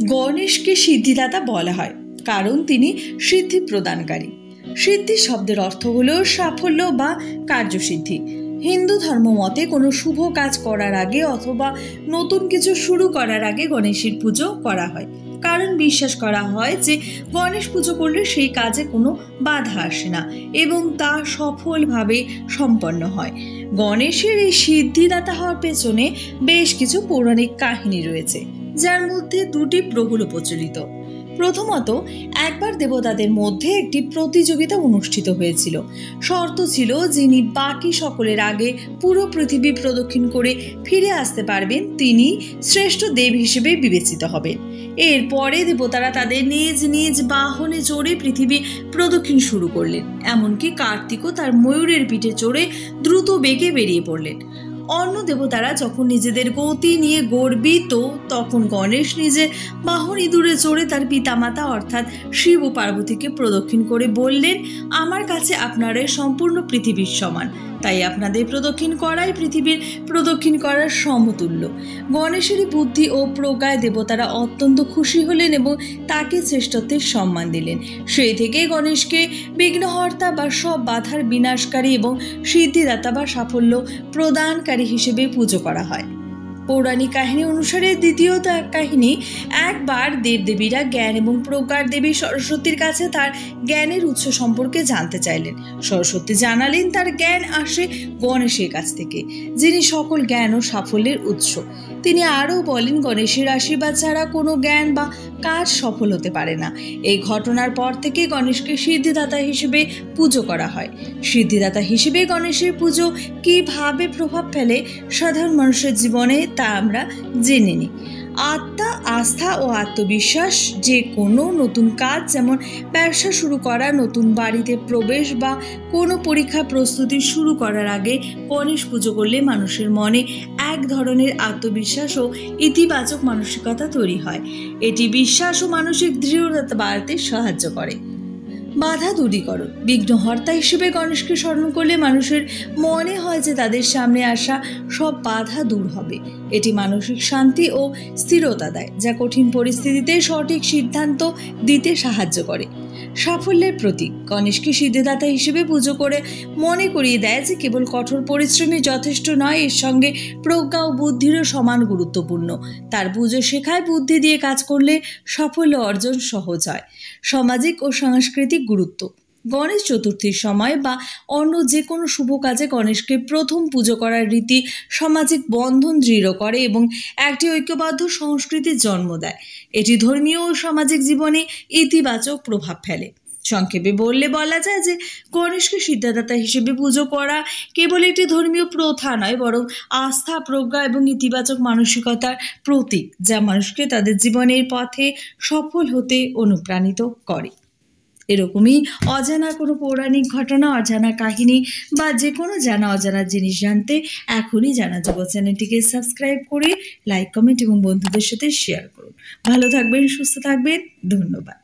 গণেশকে সিদ্ধিদাতা বলা হয় কারণ তিনি সিদ্ধি প্রদানকারী। সিদ্ধি শব্দের অর্থ হলো সাফল্য বা কার্যসিদ্ধি। হিন্দু ধর্ম মতে কোনো শুভ কাজ করার আগে অথবা নতুন কিছু শুরু করার আগে গণেশের পুজো করা হয়, কারণ বিশ্বাস করা হয় যে গণেশ পুজো করলে সেই কাজে কোনো বাধা আসে না এবং তা সফলভাবে সম্পন্ন হয়। গণেশের এই সিদ্ধিদাতা হওয়ার পেছনে বেশ কিছু পৌরাণিক কাহিনী রয়েছে, যার মধ্যে দুটি প্রবল প্রচলিত। প্রথমত, একবার দেবতাদের মধ্যে একটি প্রতিযোগিতা অনুষ্ঠিত হয়েছিল। শর্ত ছিল যিনি বাকি সকলের আগে পুরো পৃথিবী প্রদক্ষিণ করে ফিরে আসতে পারবেন তিনি শ্রেষ্ঠ দেব হিসেবে বিবেচিত হবেন। এরপরে দেবতারা তাদের নিজ নিজ বাহনে চড়ে পৃথিবী প্রদক্ষিণ শুরু করলেন। এমনকি কার্তিকও তার ময়ূরের পিঠে চড়ে দ্রুত বেগে বেরিয়ে পড়লেন। অন্য দেবতারা যখন নিজেদের গতি নিয়ে গর্বিত, তখন গণেশ নিজের বাহন ইঁদুরে চড়ে তার পিতামাতা অর্থাৎ শিব ও পার্বতীকে প্রদক্ষিণ করে বললেন, আমার কাছে আপনারা সম্পূর্ণ পৃথিবীর সমান, তাই আপনাদের প্রদক্ষিণ করাই পৃথিবীর প্রদক্ষিণ করার সমতুল্য। গণেশের বুদ্ধি ও প্রজ্ঞায় দেবতারা অত্যন্ত খুশি হলেন এবং তাকে শ্রেষ্ঠত্বের সম্মান দিলেন। সেই থেকে গণেশকে বিঘ্নহর্তা বা সব বাধার বিনাশকারী এবং সিদ্ধিদাতা বা সাফল্য প্রদানকারী হিসেবে পুজো করা হয়। পৌরাণিক কাহিনী অনুসারে দ্বিতীয় কাহিনী, একবার দেবদেবীরা জ্ঞান এবং প্রজ্ঞার দেবী সরস্বতীর কাছে তার জ্ঞানের উৎস সম্পর্কে জানতে চাইলেন। সরস্বতী জানালেন তার জ্ঞান আসে গণেশের কাছ থেকে, যিনি সকল জ্ঞান ও সাফল্যের উৎস। তিনি আরও বলেন, গণেশের আশীর্বাদ ছাড়া কোনো জ্ঞান বা কাজ সফল হতে পারে না। এই ঘটনার পর থেকে গণেশকে সিদ্ধিদাতা হিসেবে পুজো করা হয়। সিদ্ধিদাতা হিসেবে গণেশের পুজো কিভাবে প্রভাব ফেলে সাধারণ মানুষের জীবনে তা আমরা জেনে নিই। আত্মা, আস্থা ও আত্মবিশ্বাস। যে কোনো নতুন কাজ, যেমন ব্যবসা শুরু করা, নতুন বাড়িতে প্রবেশ বা কোনো পরীক্ষা প্রস্তুতি শুরু করার আগে গণেশ পুজো করলে মানুষের মনে এক ধরনের আত্মবিশ্বাস ও ইতিবাচক মানসিকতা তৈরি হয়। এটি বিশ্বাস ও মানসিক দৃঢ়তা বাড়াতে সাহায্য করে। বাধা দূরীকরণ। বিঘ্নহর্তা হিসেবে গণেশকে স্মরণ করলে মানুষের মনে হয় যে তাদের সামনে আসা সব বাধা দূর হবে। এটি মানসিক শান্তি ও স্থিরতা দেয়, যা কঠিন পরিস্থিতিতে সঠিক সিদ্ধান্ত দিতে সাহায্য করে। সাফল্যের প্রতীক। গণেশকে সিদ্ধিদাতা হিসেবে পুজো করে মনে করিয়ে দেয় যে কেবল কঠোর পরিশ্রমই যথেষ্ট নয়, এর সঙ্গে প্রজ্ঞা ও বুদ্ধিরও সমান গুরুত্বপূর্ণ। তার পুজো শেখায় বুদ্ধি দিয়ে কাজ করলে সাফল্য অর্জন সহজ হয়। সামাজিক ও সাংস্কৃতিক গুরুত্ব। গণেশ চতুর্থীর সময় বা অন্য যে কোনো শুভ কাজে গণেশকে প্রথম পুজো করার রীতি সামাজিক বন্ধন দৃঢ় করে এবং একটি ঐক্যবদ্ধ সংস্কৃতির জন্ম দেয়। এটি ধর্মীয় ও সামাজিক জীবনে ইতিবাচক প্রভাব ফেলে। সংক্ষেপে বললে বলা যায় যে গণেশকে সিদ্ধিদাতা হিসেবে পুজো করা কেবল একটি ধর্মীয় প্রথা নয়, বরং আস্থা, প্রজ্ঞা এবং ইতিবাচক মানসিকতার প্রতীক, যা মানুষকে তাদের জীবনের পথে সফল হতে অনুপ্রাণিত করে। এরকমই অজানা কোনো পৌরাণিক ঘটনা, অজানা কাহিনী বা যে কোনো জানা অজানা জিনিস জানতে এখনই জানা জগৎ চ্যানেলটিকে সাবস্ক্রাইব করে লাইক, কমেন্ট এবং বন্ধুদের সাথে শেয়ার করুন। ভালো থাকবেন, সুস্থ থাকবেন। ধন্যবাদ।